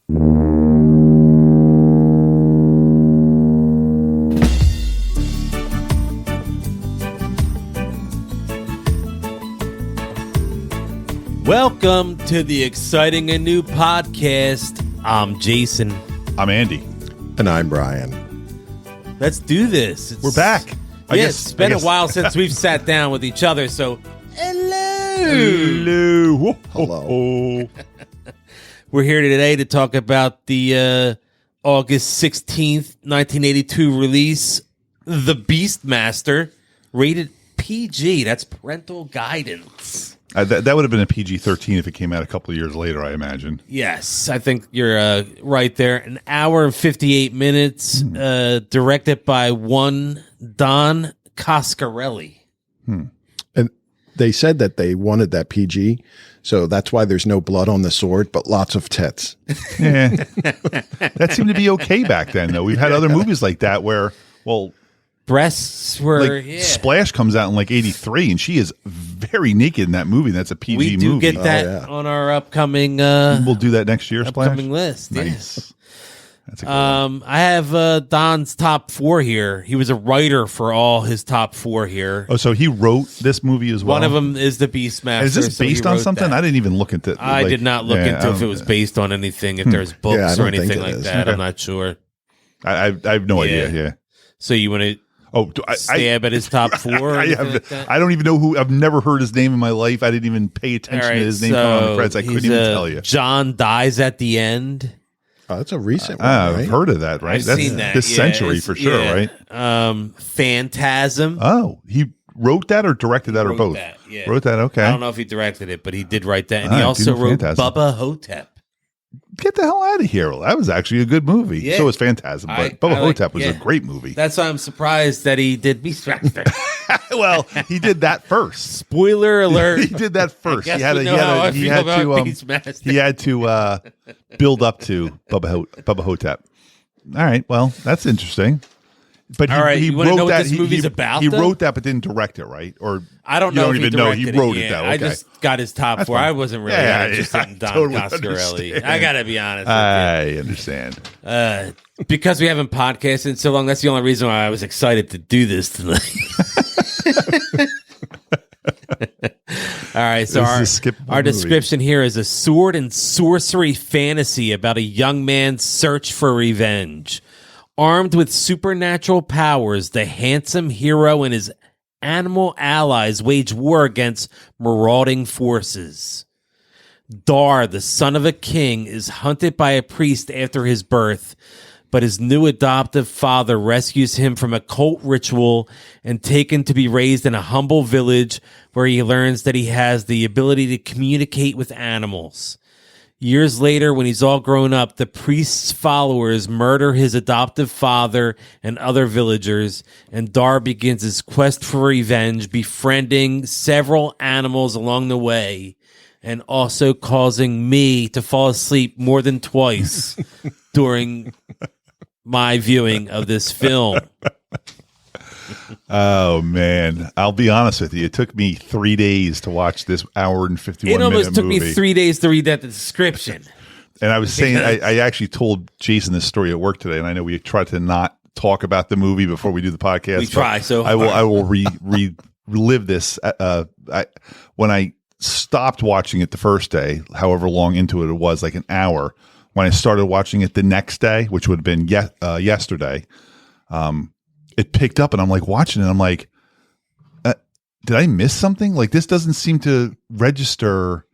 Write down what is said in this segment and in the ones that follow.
Welcome to the exciting and new podcast. I'm Jason. I'm Andy. And I'm Brian. Let's do this. We're back. It's been a while since we've sat down with each other, so hello. Hello. We're here today to talk about the August 16th, 1982 release, The Beastmaster, rated PG. That's parental guidance. That would have been a PG-13 if it came out a couple of years later, I imagine. Yes, I think you're right there. An hour and 58 minutes, directed by one Don Coscarelli. And they said that they wanted that PG, so that's why there's no blood on the sword, but lots of tits. Yeah. That seemed to be okay back then, though. We've had other movies like that where, well, breasts were Splash comes out in like 83 and she is very naked in that movie. That's a PG movie. We do get that on our upcoming we'll do that next year, upcoming Splash list. Nice. Yeah. That's a good one. I have Don's top 4 here. He was a writer for all his top 4 here. Oh, so he wrote this movie as well? One of them is The Beastmaster. Is this based on something? That. I didn't even look into it. I did not look into if it was based on anything, if there's books or anything like that. Okay. I'm not sure. I have no idea. Yeah. So you want to stab at his top 4? I don't even know who. I've never heard his name in my life. I didn't even pay attention to his name on the credits. I couldn't even tell you. John dies at the end. Oh, that's a recent one, I've right? heard of that, right? I've seen that. This century for sure, right? Phantasm. Oh, he wrote that or directed that or both? That, yeah. Wrote that, okay. I don't know if he directed it, but he did write that. And he also wrote Bubba Hotep. Get the hell out of here. Well, that was actually a good movie. Yeah. So was Phantasm, but Bubba Hotep was a great movie. That's why I'm surprised that he did Beastmaster. Well, he did that first. Spoiler alert. He did that first. He had to build up to Bubba Hotep. All right. Well, that's interesting. But he you want to know wrote what that. this movie's about? He though? wrote that, but didn't direct it, right? Or I don't know. You don't even know he wrote it. Though. Okay. I just got his top 4. I wasn't really interested in Don Coscarelli. I gotta be honest. I understand. Because we haven't podcasted in so long. That's the only reason why I was excited to do this tonight. All right, so our description here is a sword and sorcery fantasy about a young man's search for revenge. Armed with supernatural powers, the handsome hero and his animal allies wage war against marauding forces. Dar, the son of a king, is hunted by a priest after his birth, but his new adoptive father rescues him from a cult ritual and taken to be raised in a humble village where he learns that he has the ability to communicate with animals. Years later, when he's all grown up, the priest's followers murder his adoptive father and other villagers, and Dar begins his quest for revenge, befriending several animals along the way, and also causing me to fall asleep more than twice during my viewing of this film. Oh, man. I'll be honest with you. It took me 3 days to watch this hour and 51 minute movie. It almost took me 3 days to read that description. And I was saying, I actually told Jason this story at work today, and I know we tried to not talk about the movie before we do the podcast. We try so hard. I will relive this. When I stopped watching it the first day, however long into it was, like an hour, when I started watching it the next day, which would have been yesterday, it picked up, and I'm like watching it. I'm like, did I miss something? Like, this doesn't seem to register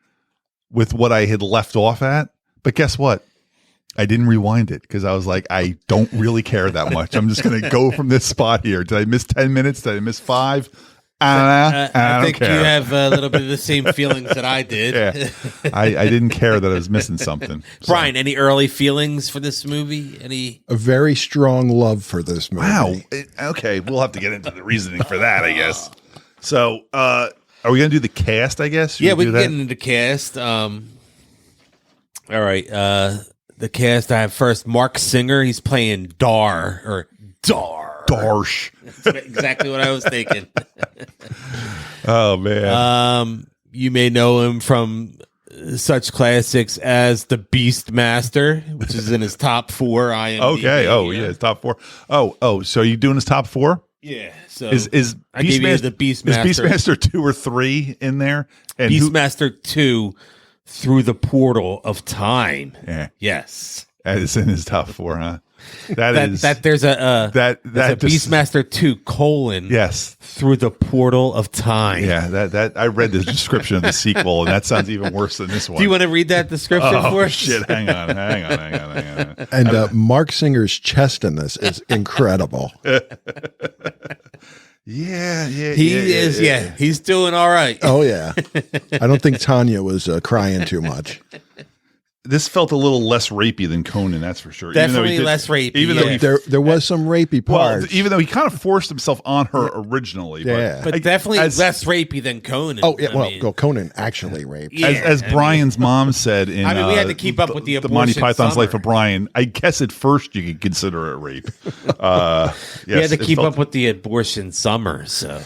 with what I had left off at. But guess what? I didn't rewind it because I was like, I don't really care that much. I'm just going to go from this spot here. Did I miss 10 minutes? Did I miss 5? I think you have a little bit of the same feelings that I did. Yeah. I didn't care that I was missing something. So. Brian, any early feelings for this movie? A very strong love for this movie. Wow. Okay, we'll have to get into the reasoning for that, I guess. So, are we going to do the cast, I guess? Yeah, we can get into the cast. All right. The cast, I have first Mark Singer. He's playing Dar. Darsh. That's exactly what I was thinking. Oh, man. You may know him from such classics as the Beastmaster, which is in his top 4 IMDb. Okay. Oh, yeah, his top 4. Oh, so are you doing his top 4? Yeah. So is I gave you the Beastmaster. Is Beastmaster 2 or 3 in there? And Beastmaster 2 Through the Portal of Time. Yeah. Yes. That is in his top 4, huh? There's a Beastmaster 2 : yes, Through the Portal of Time. Yeah, that I read the description of the sequel, and that sounds even worse than this one. Do you want to read that description for us? Shit, hang on. And Mark Singer's chest in this is incredible. Yeah. He's doing all right. Oh, yeah. I don't think Tanya was crying too much. This felt a little less rapey than Conan, that's for sure. Definitely less rapey. Even though there was some rapey parts. Well, even though he kind of forced himself on her originally. Yeah. But definitely less rapey than Conan. Oh, yeah. Conan actually raped. Yeah, as Brian's mom said in we had to keep up with the Monty abortion Python's summer. Life of Brian, I guess at first you could consider it rape. Yes, we had to keep up with the abortion summer, so...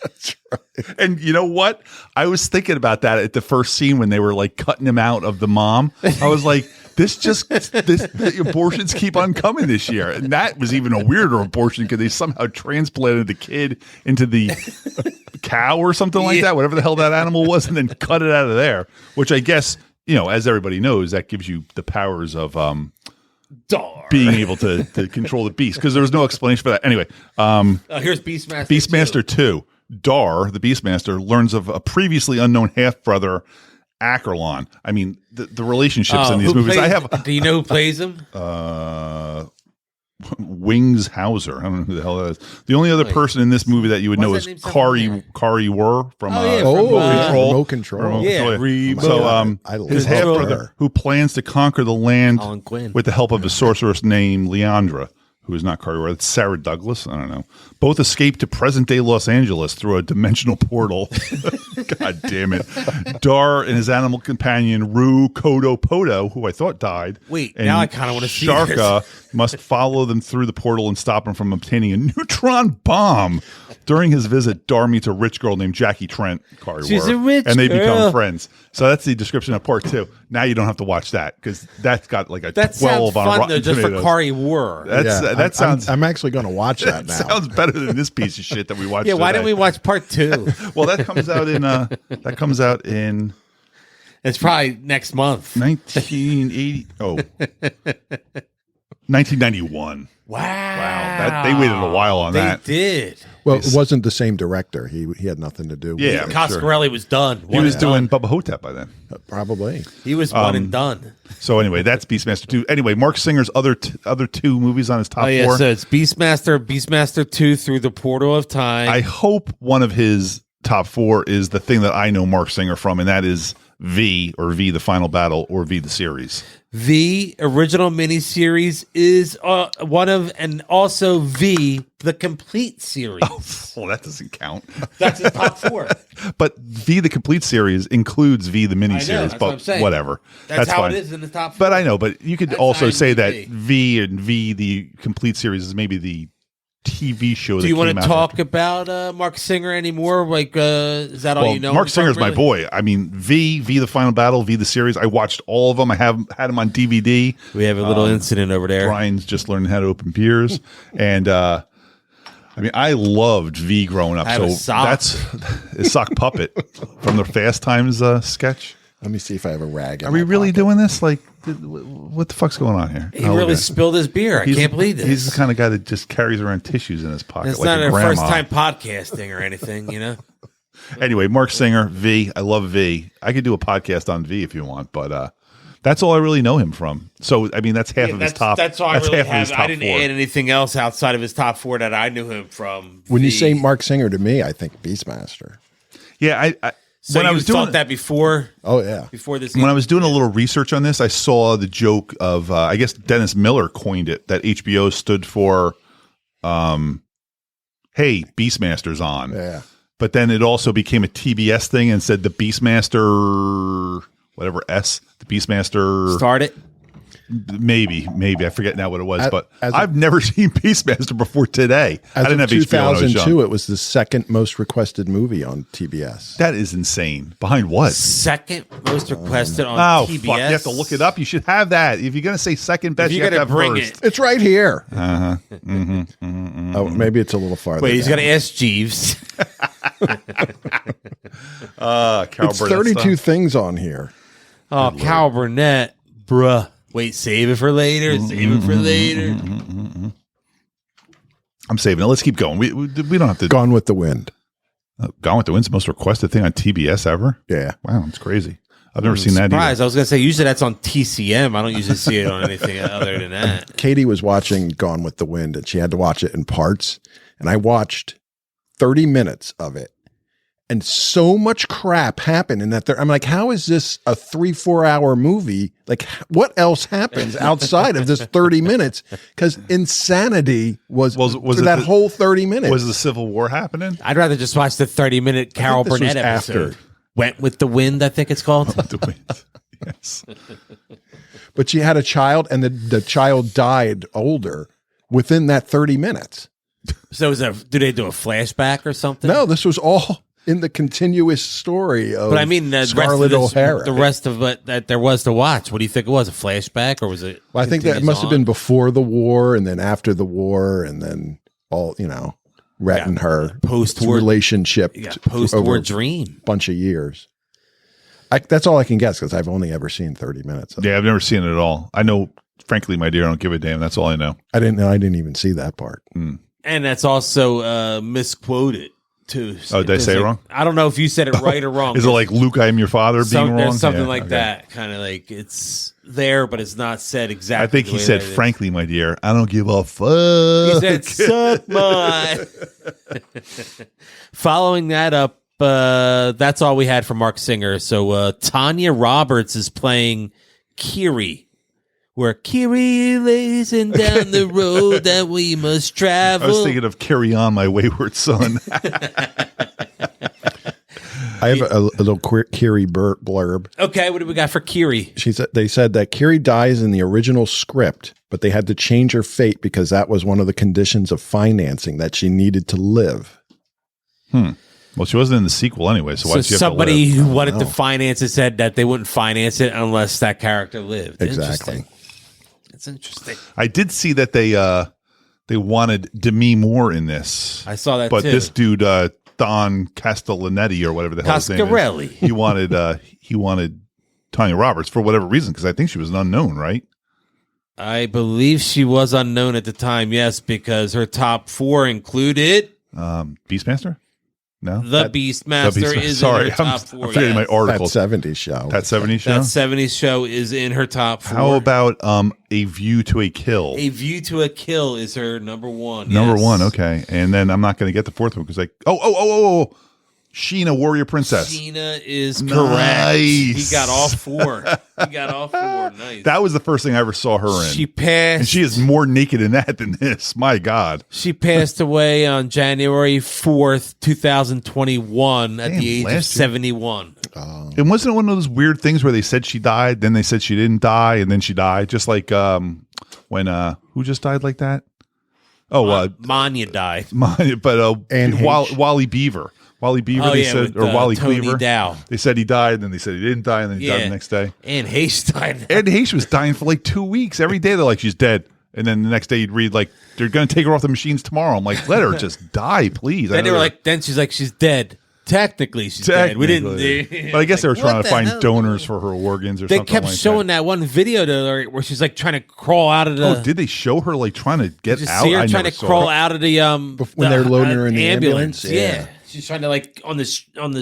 That's right. And you know what? I was thinking about that at the first scene when they were like cutting him out of the mom. I was like, the abortions keep on coming this year. And that was even a weirder abortion because they somehow transplanted the kid into the cow or something like that, whatever the hell that animal was, and then cut it out of there, which I guess, as everybody knows, that gives you the powers of being able to control the beast, because there was no explanation for that. Anyway, here's Beastmaster. Beastmaster 2. Dar, the Beastmaster, learns of a previously unknown half-brother, Akerlon. I mean, the relationships in these movies. Do you know who plays him? Wings Hauser. I don't know who the hell that is. The only other person in this movie that you would know is Kari Wurr from Remote Control. So his half-brother who plans to conquer the land with the help of a sorceress named Leandra, who is not Kari Wurr. It's Sarah Douglas. I don't know. Both escape to present-day Los Angeles through a dimensional portal. God damn it. Dar and his animal companion, Rue Kodo, who I thought died. Wait, now I kind of want to see Sharka must follow them through the portal and stop them from obtaining a neutron bomb. During his visit, Dar meets a rich girl named Jackie Trent, Kari She's Wurr, a rich and they girl. become friends. So that's the description of part 2. Now you don't have to watch that because that's got like a 12 on Rotten though, just Tomatoes. For Kari Wurr. That sounds. I'm actually going to watch that now. Sounds better than this piece of shit that we watched. Yeah, why today. didn't we watch part 2? Well, that comes out in It's probably next month. 1980. 1991. Wow. They waited a while on that. They did. Well, it wasn't the same director. He had nothing to do with Yeah, it. Coscarelli was done. He was doing Bubba Hotep by then. Probably. He was one and done. So anyway, that's Beastmaster 2. Anyway, Mark Singer's other 2 movies on his top 4. So it's Beastmaster 2 Through the Portal of Time. I hope one of his top 4 is the thing that I know Mark Singer from, and that is V, or V, The Final Battle, or V, the series. The original miniseries is one of, and also V, the complete series. Well, that doesn't count. That's his top 4. But V, the complete series, includes V, the miniseries, that's but what I'm saying. whatever. That's how fine. it is in the top 4. But I know, but you could also IMDb. say that V and V, the complete series, is maybe the TV show. Do you want to talk about Mark Singer anymore? Like, is that all you know? Mark Singer's my boy. I mean, V, the Final Battle, V, the series. I watched all of them. I have had them on DVD. We have a little incident over there. Brian's just learning how to open beers, and I mean, I loved V growing up. I have a sock. That's a sock puppet from the Fast Times sketch. Let me see if I have a rag. Are we really doing this? Like, what the fuck's going on here? He really spilled his beer. I can't believe this. He's the kind of guy that just carries around tissues in his pocket. It's like not a our grandma. first time podcasting or anything, you know? Anyway, Mark Singer, V. I love V. I could do a podcast on V if you want, but that's all I really know him from. So, I mean, that's half of his top. That's all I really half of have. his top I didn't 4. add anything else outside of his top 4 that I knew him from. When you V. say Mark Singer to me, I think Beastmaster. Yeah, So when I was doing that before? Oh, yeah. Before this? When I was doing a little research on this, I saw the joke of I guess Dennis Miller coined it, that HBO stood for, hey, Beastmaster's on. Yeah. But then it also became a TBS thing and said the Beastmaster, whatever S, the Beastmaster. Start it. Maybe I forget now what it was, but I've never seen Beastmaster before today. I didn't have HBO when I was young. 2002, it was the second most requested movie on TBS. That is insane. Behind what? Second most requested on TBS. Fuck! You have to look it up. You should have that. If you're gonna say second best, you have to have bring first. It's right here. Oh, maybe it's a little farther. Wait, he's got to ask Jeeves. It's 32 things on here. Oh, Carol Burnett, bruh. Wait, save it for later. Save it for later. I'm saving it. Let's keep going. We don't have to. Gone with the Wind. Gone with the Wind's the most requested thing on TBS ever. Yeah. Wow, it's crazy. I've never seen that either. I was going to say, usually that's on TCM. I don't usually see it on anything other than that. Katie was watching Gone with the Wind, and she had to watch it in parts. And I watched 30 minutes of it. And so much crap happened in that. I'm like, how is this a 3-4 hour movie? Like, what else happens outside of this 30 minutes? Because insanity was that whole 30 minutes. Was the Civil War happening? I'd rather just watch the 30-minute Carol Burnett episode. Went with the Wind, I think it's called. The Wind. Yes. But she had a child, and the child died older within that 30 minutes. So do they do a flashback or something? No, this was all in the continuous story of Scarlett O'Hara. The rest of it that there was to watch. What do you think it was? A flashback, or was it? Well, I think that it must have been before the war, and then after the war, and then all Rhett and her post-war relationship, post-war dream, bunch of years. That's all I can guess because I've only ever seen 30 minutes. Yeah, I've never seen it at all. I know, frankly, my dear, I don't give a damn. That's all I know. I didn't even see that part. And that's also misquoted too. Oh, did I say it wrong? I don't know if you said it right or wrong. Is it like Luke, I am your father being wrong? There's something like that. Kind of like it's there, but it's not said exactly. I think he said, frankly, my dear, I don't give a fuck. He said, suck my. Following that up, that's all we had for Mark Singer. So Tanya Roberts is playing Kiri. Where Kiri lays down the road that we must travel. I was thinking of Carry On, My Wayward Son. I have a little Kiri blurb. Okay, what do we got for Kiri? They said that Kiri dies in the original script, but they had to change her fate because that was one of the conditions of financing that she needed to live. Well, she wasn't in the sequel anyway, so why did she have to live? Somebody who wanted to finance it said that they wouldn't finance it unless that character lived. Exactly. It's interesting. I did see that they wanted Demi Moore in this. I saw that but too. This dude, Don Castellanetti or whatever the hell his name is, he wanted Tanya Roberts for whatever reason, because I think she was an unknown, right? I believe she was unknown at the time, yes, because her top 4 included Beastmaster? No, The Beastmaster is in her top 4. I'm forgetting my article. That 70s show. That 70s show? That 70s show is in her top 4. How about A View to a Kill? A View to a Kill is her number 1. Number 1, okay. And then I'm not going to get the fourth one because Sheena, Warrior Princess. Sheena is nice. Correct. He got all 4. Nice. That was the first thing I ever saw her in. She passed. And she is more naked in that than this. My God. She passed away on January 4th, 2021 at the age of 71. And wasn't it one of those weird things where they said she died, then they said she didn't die, and then she died? Just like when who just died like that? Manya died. And Wally Beaver. Wally Beaver, they said, or Wally Tony Cleaver. Dow. They said he died, and then they said he didn't die, and then he died the next day. And Hayes died. Ed Hayes was dying for like 2 weeks. Every day they're like, she's dead. And then the next day you'd read, like, they're going to take her off the machines tomorrow. I'm like, let her just die, please. Then they were like, then she's like, she's dead. Technically, she's dead. We didn't. But I guess they were trying to find donors for her organs or something like that. They kept showing that one video to her where she's like trying to crawl out of the. Oh, did they show her like trying to get out? See her trying to crawl out of the when they're loading her in the ambulance. Yeah, she's trying to like on the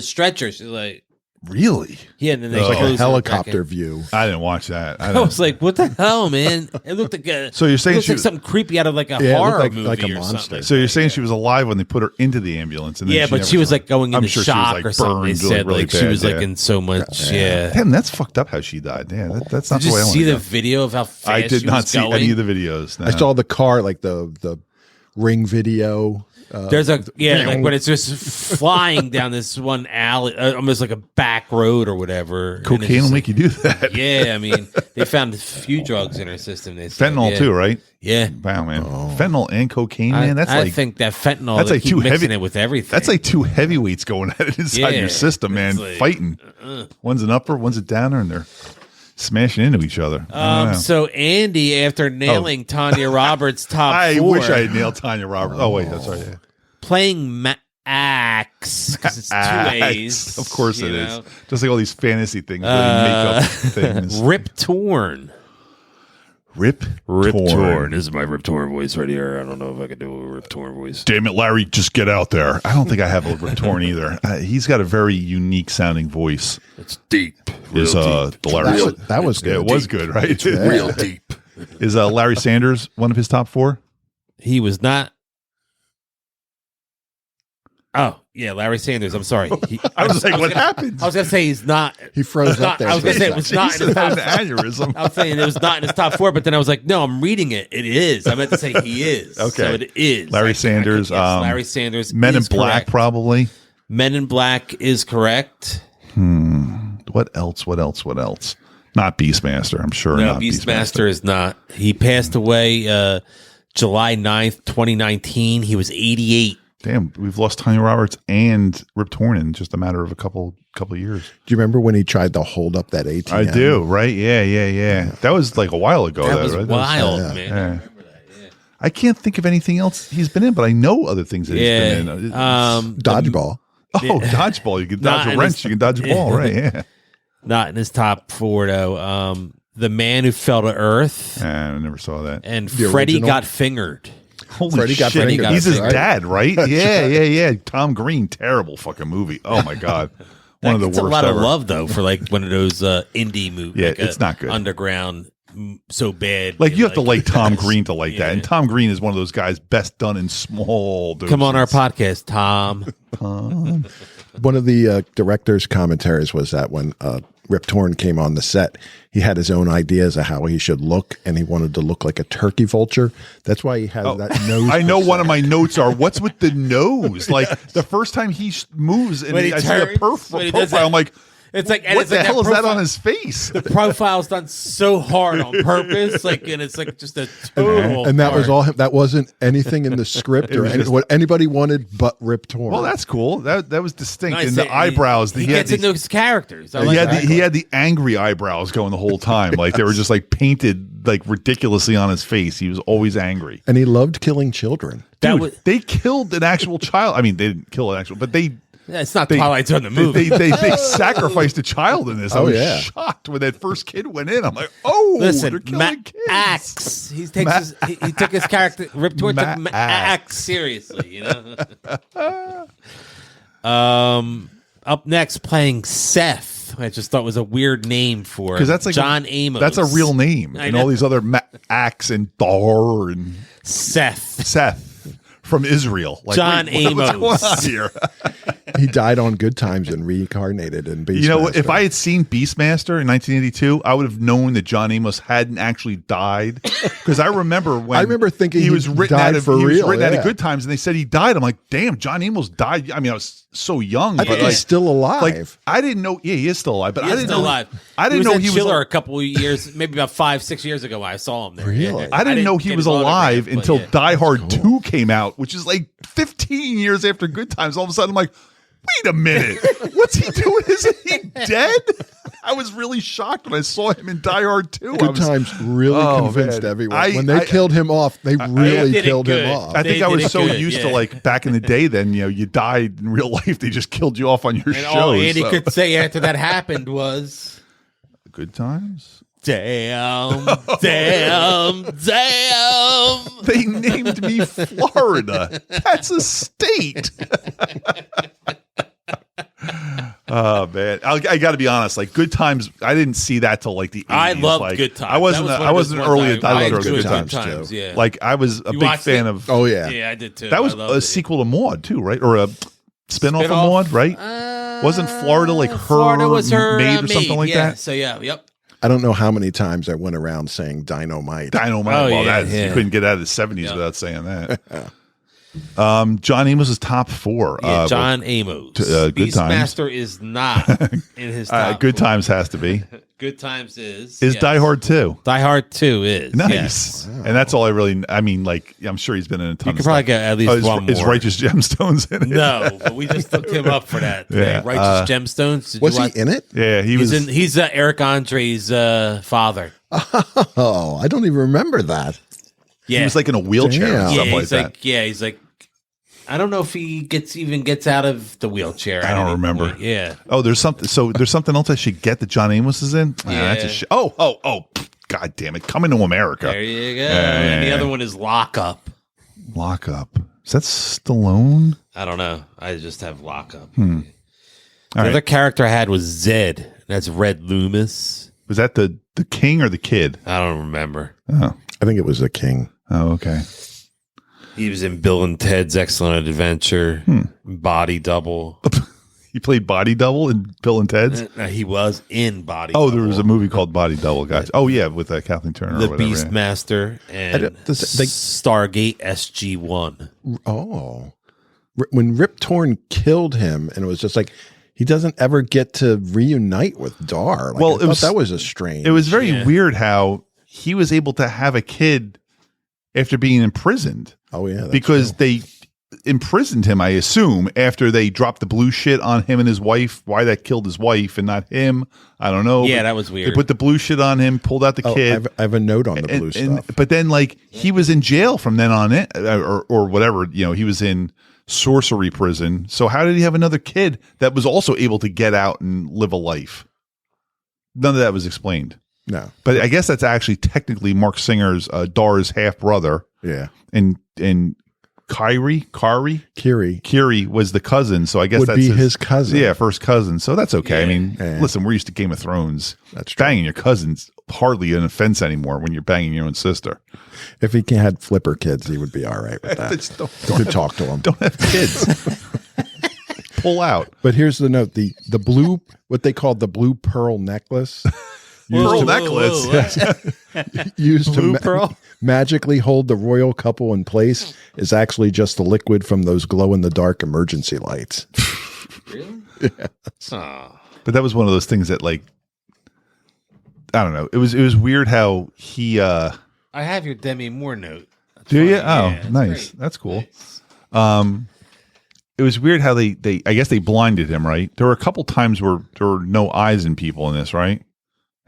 stretcher. She's like, really? Yeah, and then they like a helicopter view. I didn't watch that. I was like, what the hell, man? It looked like so you're saying she was like something creepy out of like a horror movie like a or monster. Something. So you're saying she was alive when they put her into the ambulance? And then but she was like going into sure shock or something. They said really like she was like in so much. Yeah. Damn, that's fucked up how she died. Yeah, that's not the way I want to see the video of how fast I did not see going? any of the videos. No. I saw the car, like the Ring video. There's like when it's just flying down this one alley, almost like a back road or whatever. Cocaine will make you do that. Yeah, I mean, they found a few drugs in her system. They said, Fentanyl too, right? Yeah. Wow, man. Fentanyl and cocaine, man. I think that fentanyl. That's like too mixing heavy. it with everything. That's like two heavyweights going at it inside your system, man. Like, fighting. One's an upper, one's a downer, and they're smashing into each other. So Andy, after nailing Tanya Roberts' top I 4, wish I had nailed Tanya Roberts. Oh wait, that's right. Yeah. Playing axe because it's 2 A's. Of course it is. Just like all these fantasy things, makeup things. Rip Torn. Rip Torn. This is my Rip Torn voice right here. I don't know if I can do a Rip Torn voice. Damn it, Larry, just get out there. I don't think I have a Rip Torn either. He's got a very unique sounding voice. It's deep. Is Larry? That was good. Yeah, it was good, right? Real deep. Is Larry Sanders one of his top 4? He was not. Oh, yeah, Larry Sanders. I'm sorry. I was like, what happened? I was going to say he's not. He froze up there. I was going to say it was not in his top 4. Aneurysm. I was saying it was not in his top 4, but then I was like, no, I'm reading it. It is. I meant to say he is. Okay. So it is. Larry Sanders. Larry Sanders. Men in Black, correct. probably. Men in Black is correct. What else? Not Beastmaster, I'm sure. No, not Beastmaster is not. He passed away July 9th, 2019. He was 88. Damn, we've lost Tanya Roberts and Rip Torn in just a matter of a couple of years. Do you remember when he tried to hold up that ATM? I do, right? Yeah. That was like a while ago. That was right? wild, man. Yeah. I remember that, yeah. I can't think of anything else he's been in, but I know other things that he's been in. Dodgeball. Dodgeball. You can dodge a wrench. You can dodge a ball, right? Yeah. Not in his top 4, though. The Man Who Fell to Earth. I never saw that. And Freddie Got Fingered. Holy shit. He's his dad, right? Yeah. Tom Green, terrible fucking movie. Oh my God. One of the worst. It's a lot ever. of love, though, for like one of those indie movies. Yeah, like it's not good. Underground, so bad. Like you have to like Tom Green to like that. And Tom Green is one of those guys best done in small doses. Come on our podcast, Tom. One of the director's commentaries was that when Rip Torn came on the set, he had his own ideas of how he should look, and he wanted to look like a turkey vulture. That's why he has that nose. I know one of my notes are, what's with the nose? Like the first time he moves and I see a profile, I'm like, it's like, what the hell is that on his face? The profile's done so hard on purpose, like, and it's like just a total. And that was all him. That wasn't anything in the script or what anybody wanted but Rip Torn. Well, that's cool. That was distinct. And the eyebrows. He gets into his characters. He had the angry eyebrows going the whole time. Like they were just like painted like ridiculously on his face. He was always angry. And he loved killing children. Dude, they killed an actual child. I mean, they didn't kill an actual, but they. Yeah, it's not Twilight Zone the movie. They sacrificed a child in this. I was shocked when that first kid went in. I'm like, listen, they're killing kids. Axe. He took his character. Rip Torn took Axe seriously. You know. Up next, playing Seth. I just thought was a weird name for because that's like John Amos. That's a real name, and all these other Axe and Dar and Seth from Israel. Like, John Amos. What's going on here? He died on Good Times and reincarnated in Beastmaster. You know, if I had seen Beastmaster in 1982, I would have known that John Amos hadn't actually died. Because I remember thinking he was written out of Good Times, and they said he died. I'm like, damn, John Amos died. I mean, I was so young. I think he's still alive. Like, I didn't know. Yeah, he is still alive. But I didn't know. I didn't know he was Chiller a couple of years, maybe about 5-6 years ago. I saw him there. Really? Yeah. I didn't know he was alive until Die Hard 2 came out, which is like 15 years after Good Times. All of a sudden, I'm like, wait a minute. What's he doing? Isn't he dead? I was really shocked when I saw him in Die Hard 2. Good Times really convinced everyone. When they killed him off, they really killed him off. I think I was so used to, like, back in the day then, you know, you died in real life. They just killed you off on your show. All Andy could say after that happened was... Good Times? Damn. They named me Florida. That's a state. Oh man, I got to be honest. Like Good Times, I didn't see that till like the 80s. I loved like, Good Times. I wasn't early. I loved Good Times too. Yeah. Like I was a big fan of. Oh yeah, yeah, I did too. That was a sequel to Maude too, right? Or a spinoff of Maude, right? Wasn't Florida like Florida was her maid or something like that? So yep. I don't know how many times I went around saying dynamite. Dynamite. Oh, well, yeah, you couldn't get out of the 70s without saying that. John Amos is top 4. Yeah, John Amos. Good Times. Beastmaster is not in his top Good 4. Times has to be. Good Times is. Is yes. Die Hard 2. Die Hard 2 is. Nice. Yes. Wow. And that's all I really, I mean, like, I'm sure he's been in a ton You of could probably stuff. get at least one more. Is Righteous Gemstones in it? No, but we just looked him up for that. Yeah. Righteous Gemstones. Did Was you he watch? in it? Yeah, He's Eric Andre's father. Oh, I don't even remember that. Yeah. He was like in a wheelchair Damn. and yeah, stuff like he's that. he's like, I don't know if he gets out of the wheelchair. I don't remember. Point. Yeah. Oh, there's something. So there's something else I should get that John Amos is in. Yeah. That's a oh! God damn it! Coming to America. There you go. And the other one is Lockup. Lockup. Is that Stallone? I don't know. I just have Lockup. All The right. other character I had was Zed. That's Red Loomis. Was that the king or the kid? I don't remember. Oh, I think it was the king. oh, okay. He was in Bill and Ted's Excellent Adventure, Body Double. He played Body Double in Bill and Ted's. He was in Body Oh, Double. there was a movie called Body Double, guys. Oh yeah, with Kathleen Turner. The or whatever. Beastmaster and Stargate SG-1. Oh, when Rip Torn killed him, and it was just like he doesn't ever get to reunite with Dar. Like, Well, I thought that was a strange. It was very weird how he was able to have a kid after being imprisoned. Oh yeah, that's because true. they imprisoned him, I assume, after they dropped the blue shit on him and his wife. Why that killed his wife and not him, I don't know. Yeah, But that was weird. They put the blue shit on him, pulled out the kid. I have a note on the blue stuff. But then, like, he was in jail from then on, or whatever. You know, he was in sorcery prison. So how did he have another kid that was also able to get out and live a life? None of that was explained. No, But I guess that's actually technically Mark Singer's Dar's half brother. yeah, And Kiri was the cousin, so I guess would that's be his cousin. Yeah, first cousin. So that's okay. I mean, Yeah. listen, we're used to Game of Thrones. That's true. Banging your cousin's hardly an offense anymore when you're banging your own sister. If he had flipper kids, he would be all right with that. Just don't You could talk to him. Don't have kids. Pull out. But here's the note: the blue, what they called the blue pearl necklace, Pearl necklace. used Blue to pearl? magically hold the royal couple in place, is actually just the liquid from those glow in the dark emergency lights. Really? Oh. But that was one of those things that, like, I don't know. It was weird how he. I have your Demi Moore note. That's Do you? funny. Oh, Yeah, nice. great. That's cool. Nice. It was weird how they I guess they blinded him, right? There were a couple times where there were no eyes in people in this, right?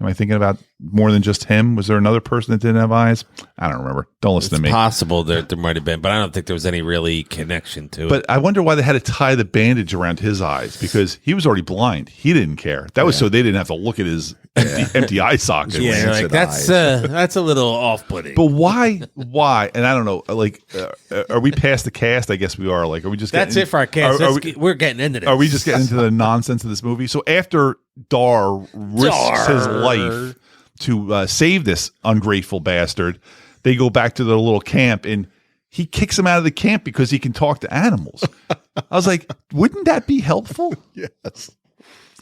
Am I thinking about more than just him? Was there another person that didn't have eyes? I don't remember. Don't listen to me. It's possible there might have been, but I don't think there was any really connection to it. But I wonder why they had to tie the bandage around his eyes, because he was already blind. He didn't care. That was so they didn't have to look at his empty eye socket. yeah, rancid like that's a little off-putting. But why? And I don't know. Like, are we past the cast? I guess we are. Like, are we just? That's getting, it for our cast. Are, We're getting into this. are we just getting into the nonsense of this movie? So after Dar risks his life to save this ungrateful bastard, they go back to their little camp, and he kicks him out of the camp because he can talk to animals. I was like, wouldn't that be helpful? Yes.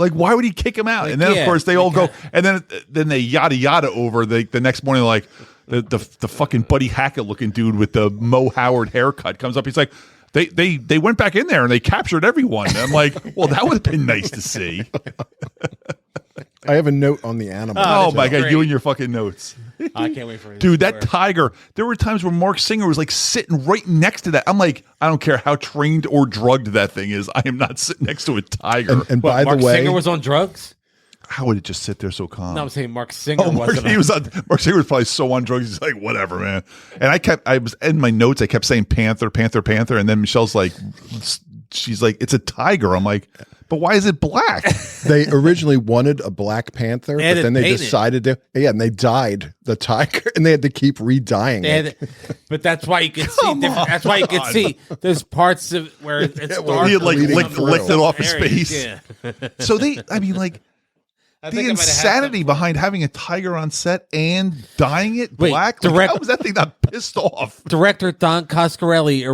Like, why would he kick him out? Like, And then, yeah, of course, they all like, go, and then they yada yada over the next morning. Like the fucking Buddy Hackett looking dude with the Mo Howard haircut comes up. He's like, they went back in there and they captured everyone. And I'm like, well, that would have been nice to see. I have a note on the animal. Oh my God, great. you and your fucking notes. I can't wait for it. Dude, that tiger, there were times where Mark Singer was like sitting right next to that. I'm like, I don't care how trained or drugged that thing is. I am not sitting next to a tiger. And What, by Mark the way, Singer was on drugs? How would it just sit there so calm? No, I'm saying Mark Singer Oh, Mark, wasn't. he was on, Mark Singer was probably so on drugs. He's like, whatever, man. And I was in my notes. I kept saying Panther, Panther, Panther. And then Michelle's like, she's like, it's a tiger. I'm like, but why is it black? they originally wanted a Black Panther, They had but it then they painted. decided to, and they dyed the tiger, and they had to keep re-dyeing They had it. it- but that's why you can see different. That's why you can see there's parts of where it's well, dark. he had like Bleeding licked through. it off his areas, face. Yeah. So I mean, like, I the think I might have had insanity some- behind having a tiger on set and dyeing it Wait, black. Like, direct- how was that thing not pissed off? Director Don Coscarelli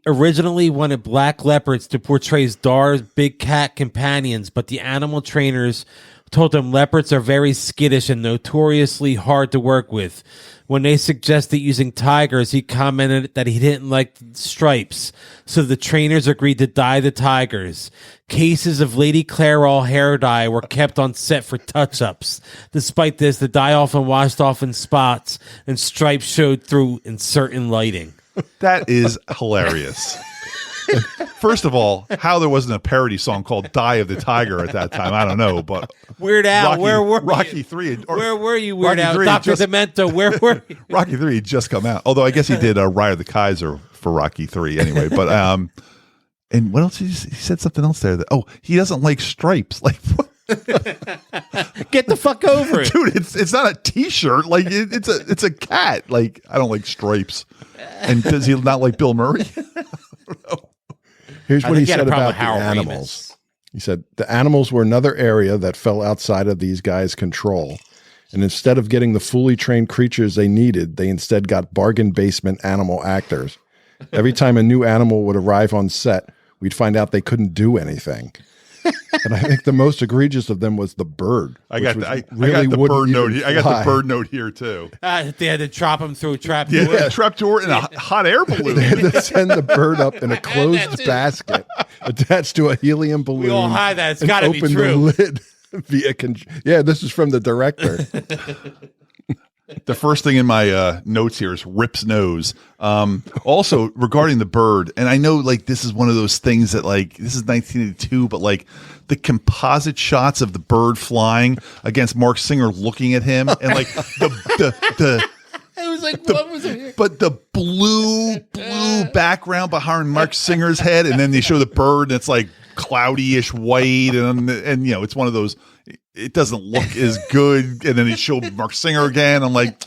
originally wanted black leopards to portray Dar's big cat companions, but the animal trainers told him leopards are very skittish and notoriously hard to work with. When they suggested using tigers, he commented that he didn't like stripes, so the trainers agreed to dye the tigers. Cases of Lady Clairol hair dye were kept on set for touch-ups. Despite this, the dye often washed off in spots, and stripes showed through in certain lighting. That is hilarious. First of all, how there wasn't a parody song called "Die of the Tiger" at that time, I don't know. But Weird Al, where were Rocky you? 3? Where were you, Weird Rocky Al? 3 Dr. Demento, where were you? Rocky 3 had just come out. Although I guess he did Ride of the Kaiser for Rocky 3 anyway. But and what else? He said something else there. He doesn't like stripes. Like what? Get the fuck over it, dude. It's not a T-shirt. Like it's a cat. Like I don't like stripes. And does he not like Bill Murray? I don't know. Here's what he said about the animals. He said, the animals were another area that fell outside of these guys' control. And instead of getting the fully trained creatures they needed, they instead got bargain basement animal actors. Every time a new animal would arrive on set, we'd find out they couldn't do anything. And I think the most egregious of them was the bird. I got the bird note. I got the bird note here too. They had to drop him through a trap door. Yeah, trap door in a hot air balloon. They had to send the bird up in a closed basket attached to a helium balloon. We all hide that. It's got to be true. The lid via this is from the director. The first thing in my notes here is Rip's nose. Also, regarding the bird, and I know like this is one of those things that like this is 1982, but like the composite shots of the bird flying against Mark Singer looking at him, and like the it was like what was it? But the blue background behind Mark Singer's head, and then they show the bird, and it's like cloudy-ish white, and you know it's one of those. It doesn't look as good. And then he showed Mark Singer again. I'm like,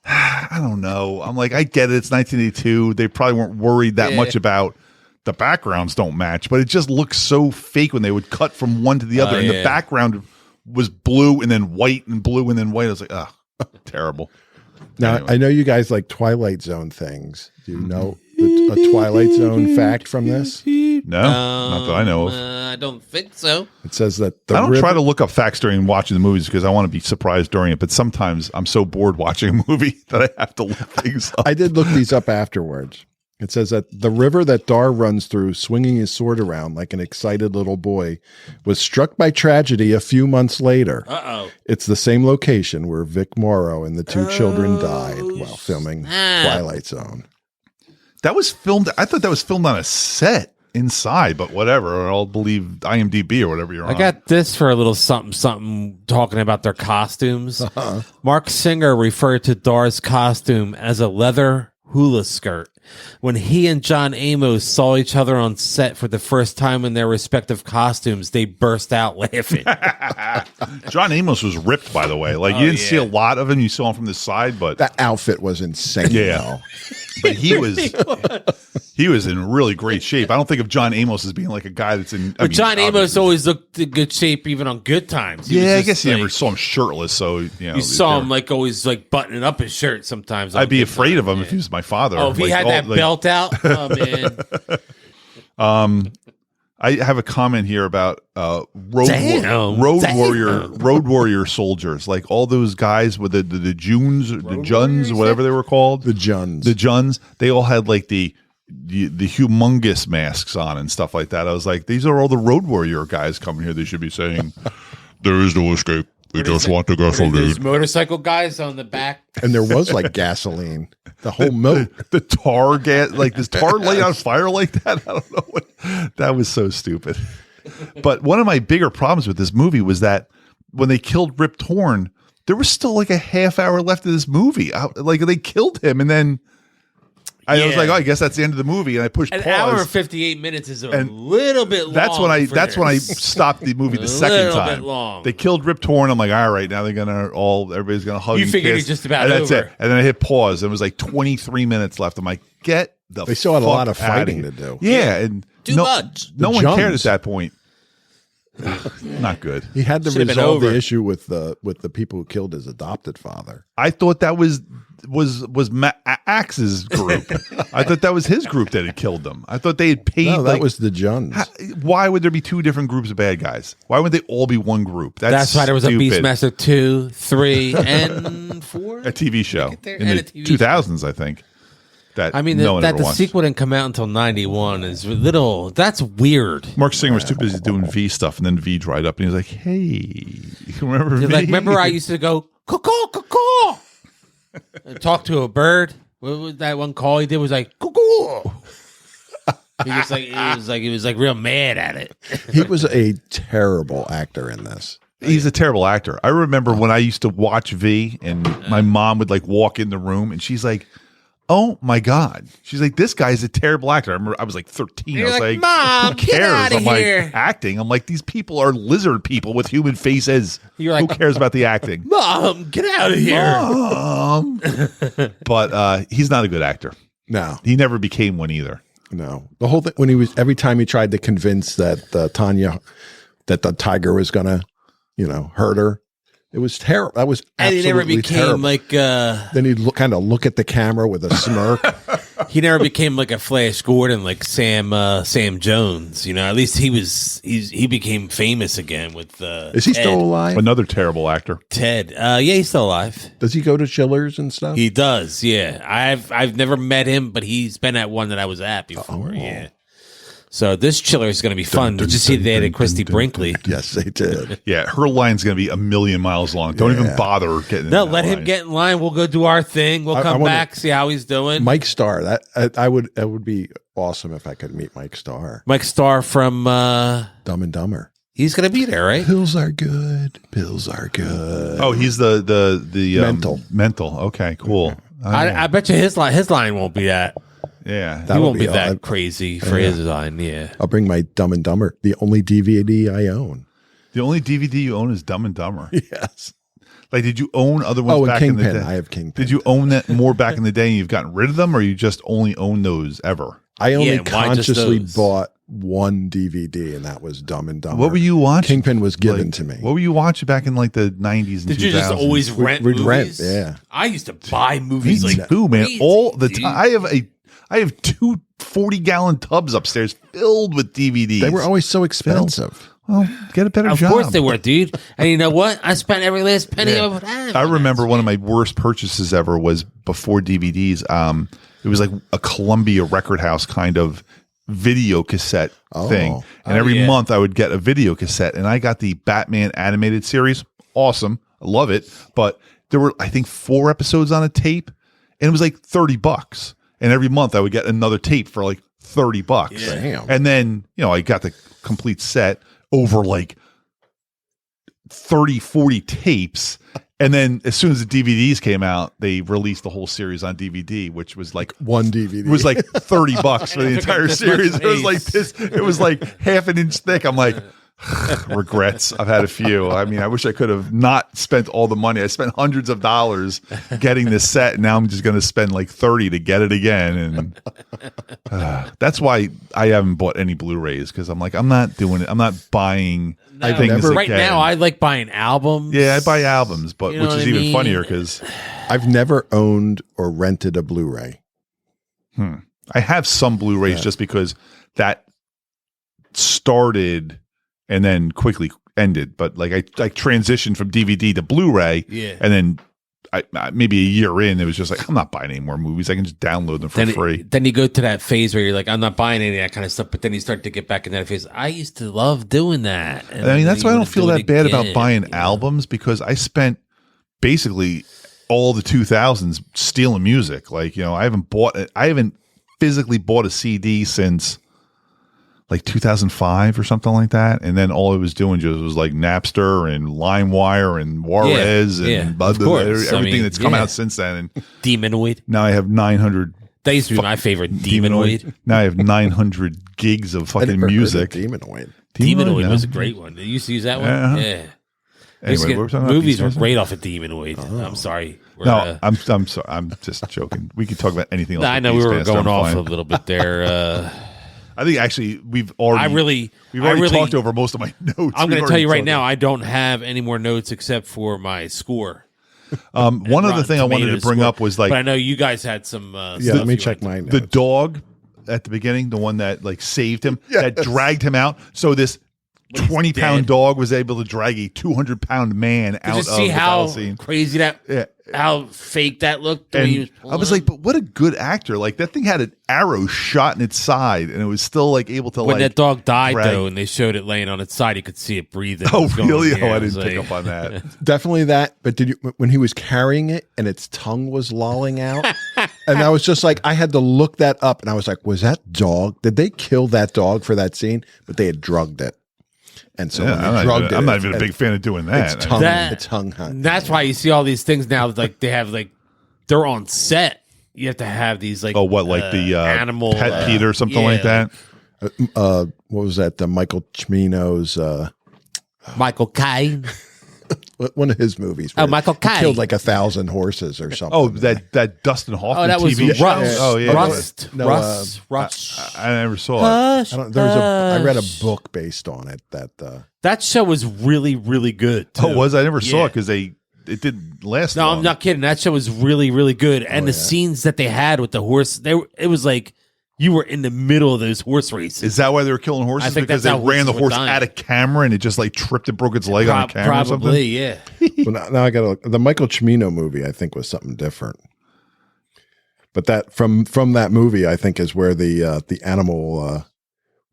I don't know. I'm like, I get it. It's 1982. They probably weren't worried that much about the backgrounds don't match, but it just looks so fake when they would cut from one to the other. And the background was blue and then white and blue and then white. I was like, oh, terrible. Now, anyway. I know you guys like Twilight Zone things. Do you know a Twilight Zone fact from this? No, not that I know of. I don't think so. It says that I don't try to look up facts during watching the movies because I want to be surprised during it. But sometimes I'm so bored watching a movie that I have to look things up. I did look these up afterwards. It says that the river that Dar runs through, swinging his sword around like an excited little boy, was struck by tragedy a few months later. Uh-oh. It's the same location where Vic Morrow and the two children died while filming Twilight Zone. That was filmed. I thought that was filmed on a set inside, but whatever. I'll believe IMDb or whatever you're on. I got this for a little something talking about their costumes. Uh-huh. Mark Singer referred to Dar's costume as a leather hula skirt. When he and John Amos saw each other on set for the first time in their respective costumes, they burst out laughing. John Amos was ripped, by the way. Like you didn't see a lot of him. You saw him from the side, but that outfit was insane. Yeah, but he was in really great shape. I don't think of John Amos as being like a guy that's in. But John Amos always looked in good shape, even on good times. I guess you never saw him shirtless. So you saw him like always like buttoning up his shirt. Sometimes I'd be afraid of him if he was my father. Oh, if he had that belt out. Oh man. I have a comment here about road warrior soldiers, like all those guys with the Juns, whatever they were called, the Juns. They all had like the humongous masks on and stuff like that. I was like, these are all the road warrior guys coming here. They should be saying, "There is no escape. We just want the gasoline." Those motorcycle guys on the back, and there was like gasoline. The whole moat, the tar gas, like this tar light on fire like that. I don't know that was so stupid. But one of my bigger problems with this movie was that when they killed Rip Torn, there was still like a half hour left of this movie. Like they killed him, and then I was like, "Oh, I guess that's the end of the movie." And I pushed pause. An hour and 58 minutes is a little bit long. That's when I stopped the movie the second time. A little bit long. They killed Rip Torn. I'm like, all right, now everybody's gonna hug. You figured it's just about over. That's it. And then I hit pause. It was like 23 minutes left. I'm like, they still had a lot of fighting to do. Yeah, and too much. No one cared at that point. Not good. He had to resolve the issue with the people who killed his adopted father. I thought that was Axe's group. I thought that was his group that had killed them. I thought they had paid. No, that was the Juns. Why would there be two different groups of bad guys? Why would they all be one group? That's why there was stupid. A Beastmaster 2, 3, and 4? A TV show in the 2000s, I think. That I mean, that the sequel didn't come out until 91 is little. That's weird. Mark Singer was too busy doing V stuff, and then V dried up, and he was like, "Hey, you remember V?" Like, remember I used to go caw caw and talk to a bird. What was that one call he did? Was like caw. He was like real mad at it. He was a terrible actor in this. He's a terrible actor. I remember when I used to watch V, and my mom would like walk in the room, and she's like, "Oh my God!" She's like, "This guy's a terrible actor." I remember I was like 13. You're I was like, "Mom, who cares?" I'm like, acting. I'm like, these people are lizard people with human faces. You're like, who cares about the acting? Mom, get out of here. Mom. But he's not a good actor. No, he never became one either. No, the whole thing when he was every time he tried to convince that Tanya that the tiger was gonna, hurt her. It was terrible. That was absolutely and he never became terrible. like. Then he'd kind of look at the camera with a smirk. He never became like a Flash Gordon, like Sam Jones. At least he became famous again with. Is he Ted. still alive? Another terrible actor, Ted. Yeah, he's still alive. Does he go to Chillers and stuff? He does. Yeah, I've never met him, but he's been at one that I was at before. Yeah. So this chiller is going to be fun. Did you see they added Christy Brinkley? Yes, they did. Yeah, her line's going to be a million miles long. Don't even bother getting. No, let him get in line. We'll go do our thing. We'll come back, see how he's doing. Mike Starr. That would be awesome if I could meet Mike Starr. Mike Starr from Dumb and Dumber. He's going to be there, right? Pills are good. Pills are good. Oh, he's the mental. Okay, cool. I bet you his line won't be that. Yeah, he won't be that crazy for his line. Yeah, I'll bring my Dumb and Dumber, the only DVD I own. The only DVD you own is Dumb and Dumber. Yes. Like, did you own other ones back in the day? I have Kingpin. Did you own that more back in the day and you've gotten rid of them, or you just only own those ever? I only consciously bought one DVD, and that was Dumb and Dumber. What were you watching? Kingpin was given to me. What were you watching back in like the 90s and 2000s? Did you just always rent We'd movies? Rent, yeah. I used to buy movies like too, man. crazy, All the time. I have two 40-gallon tubs upstairs filled with DVDs. They were always so expensive. Well, get a better job. Of course they were, dude. And you know what? I spent every last penny of that. I remember one of my worst purchases ever was before DVDs. It was like a Columbia Record House kind of video cassette thing. And every month I would get a video cassette, and I got the Batman animated series. Awesome. I love it. But there were, I think, 4 episodes on a tape, and it was like $30. And every month I would get another tape for like $30. Yeah. Damn. And then, I got the complete set over like 30, 40 tapes. And then as soon as the DVDs came out, they released the whole series on DVD, which was like one DVD. It was like $30 for the entire series. It was like this. It was like half an inch thick. I'm like, regrets. I've had a few. I mean, I wish I could have not spent all the money. I spent hundreds of dollars getting this set, and now I'm just going to spend like 30 to get it again. And that's why I haven't bought any Blu-rays, because I'm like, I'm not doing it. I'm not buying things right now. I like buying albums. Yeah, I buy albums, but You know which is what I even mean? funnier because I've never owned or rented a Blu-ray. I have some Blu-rays just because that started and then quickly ended. But like I transitioned from DVD to Blu-ray, and then I maybe a year in, it was just like, I'm not buying any more movies. I can just download them for free. Then you go to that phase where you're like, I'm not buying any of that kind of stuff. But then you start to get back in that phase. I used to love doing that. And I mean, that's why I don't feel that bad about buying albums. albums, because I spent basically all the 2000s stealing music. Like, I haven't physically bought a CD since like 2005 or something like that. And then all I was doing was like Napster and LimeWire and Juarez and everything that's come out since then. And Demonoid. now I have 900. That used to be my favorite. Demonoid. Now I have 900 gigs of fucking music. Demonoid. Demonoid was a great one. You used to use that one? Uh-huh. Yeah. Anyway, we're talking about movies were Beastmaster? great off of Demonoid. I'm sorry. No, I'm sorry. I'm just joking. We could talk about anything else. I know we were going off a little bit there. I think actually we've already talked over most of my notes. I'm going to tell you right now, I don't have any more notes except for my score. One other thing I wanted to bring up was like, but I know you guys had some. Let me check my notes. The dog at the beginning, the one that like saved him, that dragged him out. So this 20-pound dog was able to drag a 200-pound man out of the battle scene. Crazy that how fake that looked. And I was like, but what a good actor! Like that thing had an arrow shot in its side, and it was still like able to. When that dog died, though, and they showed it laying on its side, you could see it breathing. Oh, really? Oh, I didn't pick up on that. Definitely that. But did you when he was carrying it and its tongue was lolling out, and I was just like, I had to look that up, and I was like, was that dog? Did they kill that dog for that scene? But they had drugged it. And so I'm not even a big fan of doing that. It's tongue hunt. That's why you see all these things now. Like they have they're on set. You have to have these like the animal pet Pete or something like that. What was that? The Michael Cimino's Michael Caine. One of his movies. Michael Caine killed like 1,000 horses or something. Oh, that Dustin Hoffman. Oh, that was TV show. Rust. Oh, yeah. Rust. I never saw it. I read a book based on it. That show was really, really good. Too. Oh, it was? I never saw it because it didn't last long. I'm not kidding. That show was really, really good. And the scenes that they had with the horse, it was like you were in the middle of those horse races. Is that why they were killing horses? I think because they ran the horse out of camera and it just like tripped and broke its leg on camera or something? Probably, yeah. Well, now I got to look. The Michael Cimino movie, I think, was something different. But that from that movie, I think, is where the animal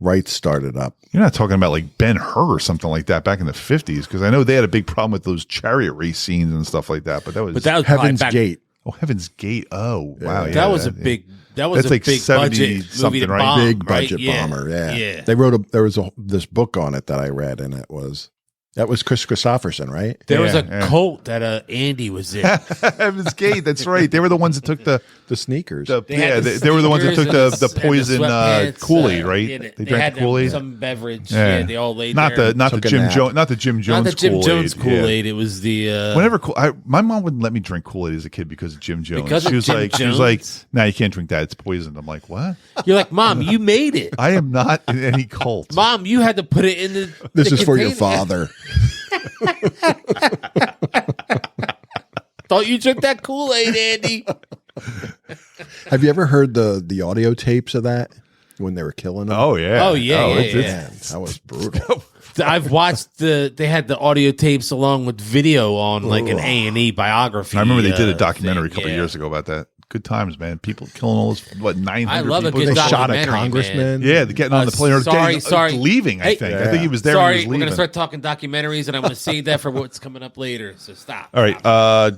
rights started up. You're not talking about like Ben-Hur or something like that back in the 50s, because I know they had a big problem with those chariot race scenes and stuff like that. But that was Heaven's Gate. Oh, Heaven's Gate. Oh, wow. That was a big. That was that's a like big 70 budget something, movie to right? bomb, Big budget right? bomber. Yeah. They wrote there was this book on it that I read, and that was Chris Christopherson, right? There was a cult that Andy was in. Heaven's Gate. That's right. They were the ones that took the sneakers. They were the ones that took the poison Kool-Aid, right? Yeah, they drank Kool-Aid. Some beverage. Yeah, they all laid not there. the Jim Jones, not the Jim Jones Kool-Aid. It was the whenever my mom wouldn't let me drink Kool-Aid as a kid because of Jim Jones. She was like, "No, you can't drink that. It's poison." I'm like, "What?" You're like, "Mom, you made it." I am not in any cult. Mom, you had to put it in the. This is for your father. Thought you took that Kool-Aid, Andy. Have you ever heard the audio tapes of that when they were killing them? Oh yeah. That was brutal. I've watched they had the audio tapes along with video on like an A&E biography. I remember they did a documentary a couple of years ago about that. Good times, man. People killing all those 900 I love people. A good they shot a documentary, congressman. man. Yeah, they're getting on the plane. Sorry. Leaving, I think. I think he was there. Sorry, he was we're going to leaving. start talking documentaries, and I'm going to save that for what's coming up later. So stop. All right.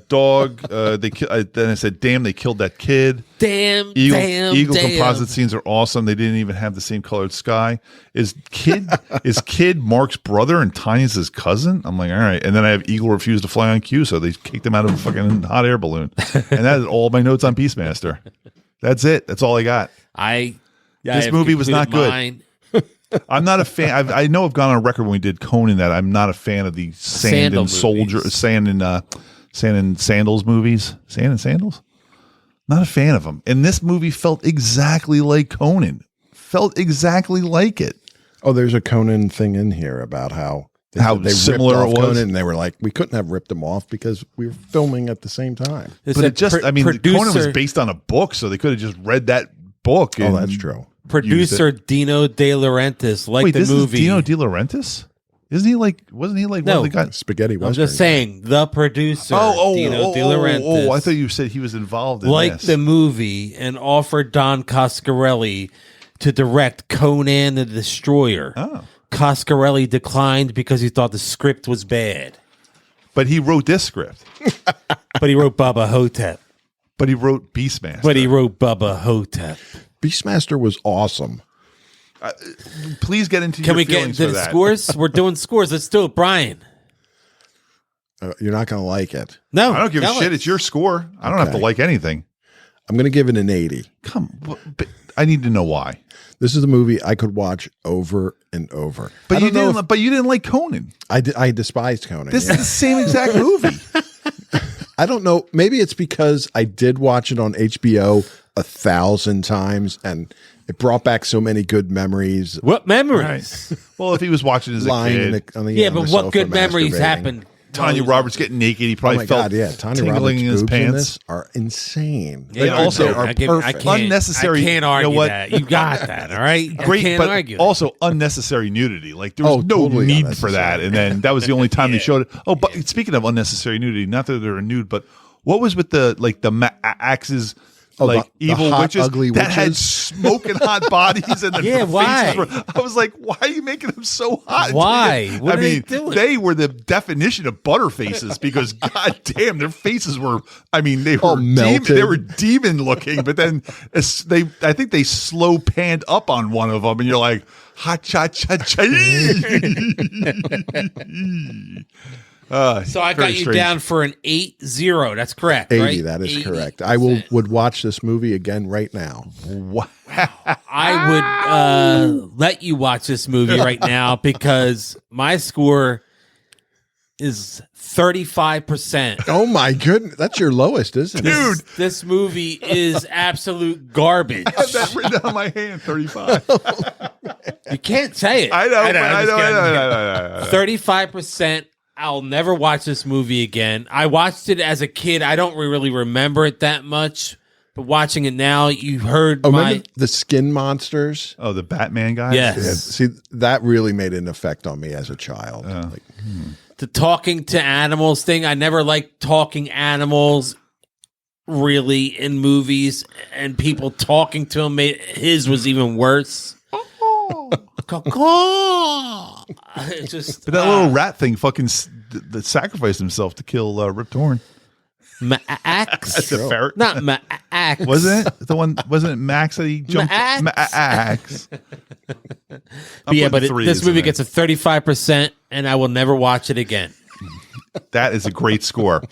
Dog. Then I said, damn, they killed that kid. Damn. Eagle composite scenes are awesome. They didn't even have the same colored sky. Is Kid Mark's brother and Tiny's his cousin? I'm like, all right. And then I have Eagle refused to fly on cue, so they kicked him out of a fucking hot air balloon. And that is all my notes on Beastmaster. That's it. That's all I got. This movie was not good. I'm not a fan. I know I've gone on record when we did Conan that I'm not a fan of the sand and sandals movies. Sand and sandals? Not a fan of them. And this movie felt exactly like Conan. Felt exactly like it. Oh, there's a Conan thing in here about how they similar ripped it off was. Conan, and they were like, we couldn't have ripped them off because we were filming at the same time. But Conan was based on a book, so they could have just read that book. Oh, that's true. Producer Dino De Laurentiis liked the movie. Is Dino De Laurentiis? Wasn't he like one of the guys? Spaghetti Western. I'm just saying, the producer, Dino De Laurentiis. I thought you said he was involved in liked the movie and offered Don Coscarelli to direct Conan the Destroyer. Oh. Coscarelli declined because he thought the script was bad. But he wrote this script. But he wrote Bubba Hotep. But he wrote Beastmaster. But he wrote Bubba Hotep. Beastmaster was awesome. Please get into Can your we feelings get for the that. scores? We're doing scores. Let's do it, Brian. You're not going to like it. No, I don't give a shit. It's your score. I don't have to like anything. I'm going to give it an 80. But I need to know why. This is a movie I could watch over and over. But you didn't like Conan. I despised Conan. This is the same exact movie. I don't know. Maybe it's because I did watch it on HBO 1,000 times, and it brought back so many good memories. What memories? Well, if he was watching as a kid. But what good memories happened Tanya Roberts getting naked. He probably felt Tanya Roberts' in his boobs pants. in this are insane. Yeah, They also are perfect. Unnecessary. I can't argue you know what? that. You got that, all right? Great, can't but argue also unnecessary nudity. Like there was no totally need for that, and then that was the only time they showed it. Oh, but speaking of unnecessary nudity, not that they're nude, but what was with the axes? Like the evil hot, witches ugly that witches? had smoking hot bodies, and the why? faces were, I was like, why are you making them so hot? Why? What I are mean, they doing? they were the definition of butter faces because goddamn, their faces were. I mean, they were melted. they were demon looking, but then I think they slow panned up on one of them, and you're like, ha cha cha cha. So I got you down for an 8-0. That's correct, 80, right? that is correct. I would watch this movie again right now. Wow. I would let you watch this movie right now because my score is 35%. Oh my goodness, that's your lowest, isn't it? Dude, this movie is absolute garbage. I have that written on my hand. 35. You can't say it. I know. 35%. I'll never watch this movie again. I watched it as a kid. I don't really remember it that much. But watching it now, you heard remember the skin monsters? Oh, the Batman guy? Yes. Yeah, see, that really made an effect on me as a child. The talking to animals thing. I never liked talking animals really in movies, and people talking to him. His was even worse. It's just, but that little rat thing fucking that sacrificed himself to kill Rip Torn. Max? That's a ferret. Not Max. Wasn't it? The one, wasn't it Max that he jumped? Max. But this movie gets a 35%, and I will never watch it again. That is a great score.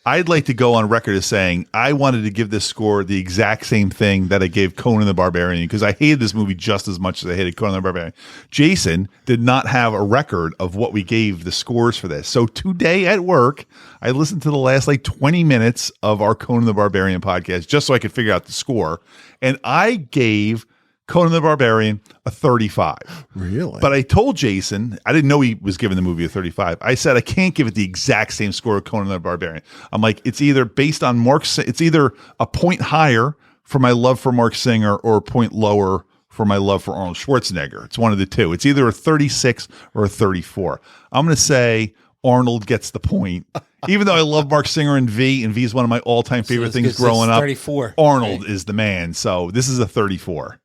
I'd like to go on record as saying I wanted to give this score the exact same thing that I gave Conan the Barbarian because I hated this movie just as much as I hated Conan the Barbarian. Jason did not have a record of what we gave the scores for this. So today at work, I listened to the last 20 minutes of our Conan the Barbarian podcast just so I could figure out the score. And I gave Conan the Barbarian a 35. Really? But I told Jason, I didn't know he was giving the movie a 35. I said, I can't give it the exact same score of Conan the Barbarian. I'm like, it's either based on it's either a point higher for my love for Mark Singer or a point lower for my love for Arnold Schwarzenegger. It's one of the two. It's either a 36 or a 34. I'm going to say Arnold gets the point. Even though I love Mark Singer and V is one of my all-time favorite things growing up. 34. Arnold is the man. So this is a 34.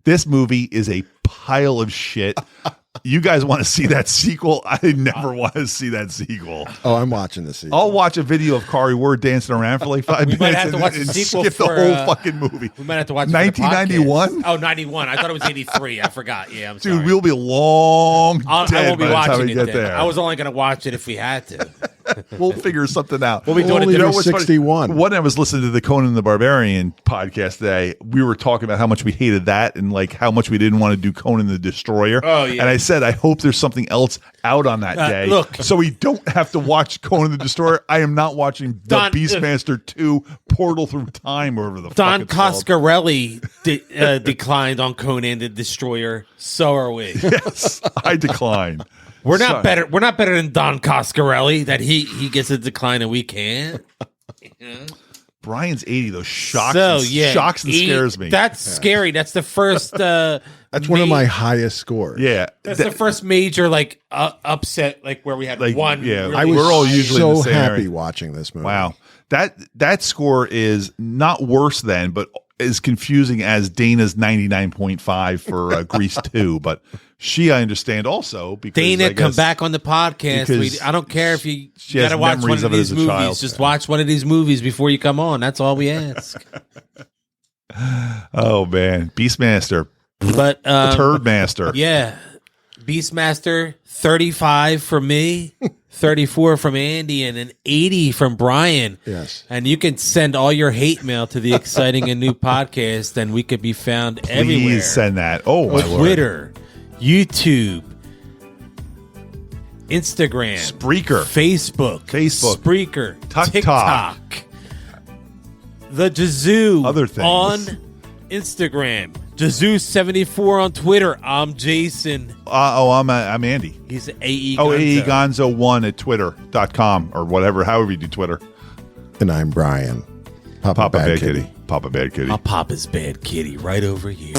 This movie is a pile of shit. You guys want to see that sequel? I never want to see that sequel. Oh, I'm watching the sequel. I'll watch a video of Kari Ward dancing around for 5 minutes might have to watch the sequel skip the whole fucking movie. We might have to watch 1991? Oh, 91. I thought it was 83. I forgot. Yeah, I'm sorry. Dude, we'll be long dead I won't be by the time watching we it get then. there. I was only going to watch it if we had to. We'll figure something out. We'll be doing Only it. for 61. When I was listening to the Conan the Barbarian podcast today, we were talking about how much we hated that and how much we didn't want to do Conan the Destroyer. Oh, yeah. And I said, I hope there's something else out on that day. Look. So we don't have to watch Conan the Destroyer. I am not watching the Beastmaster 2 Portal Through Time or whatever the Don fuck it's called. Coscarelli declined on Conan the Destroyer. So are we. Yes, I decline. We're not better. We're not better than Don Coscarelli that he gets a decline and we can't. Brian's 80 though. Shocks and scares me. That's scary. That's the first. That's one of my highest scores. Yeah, that's the first major upset where we had one. Yeah, really we're all usually so in the same happy area. watching this movie. Wow, that score is not worse than, but as confusing as Dana's 99.5 for Grease 2, but I understand also because Dana, come back on the podcast. I don't care if you got to watch one of these movies. Just watch one of these movies before you come on. That's all we ask. Oh man, Beastmaster, but Turd Master, yeah, Beastmaster 35 for me. 34 from Andy and an 80 from Brian. Yes. And you can send all your hate mail to the Exciting and New Podcast, and we could be found everywhere. Please send that. Oh, my Lord. Twitter, YouTube, Instagram, Spreaker, Facebook, Spreaker, TikTok, the Jazoo other things on Instagram, Jesus74 on Twitter. I'm Jason. I'm Andy. He's AE Gonzo. AE Gonzo1 at twitter.com or whatever, however you do Twitter. And I'm Brian. Papa Bad Kitty. Papa Bad Kitty. I'll pop his bad kitty right over here.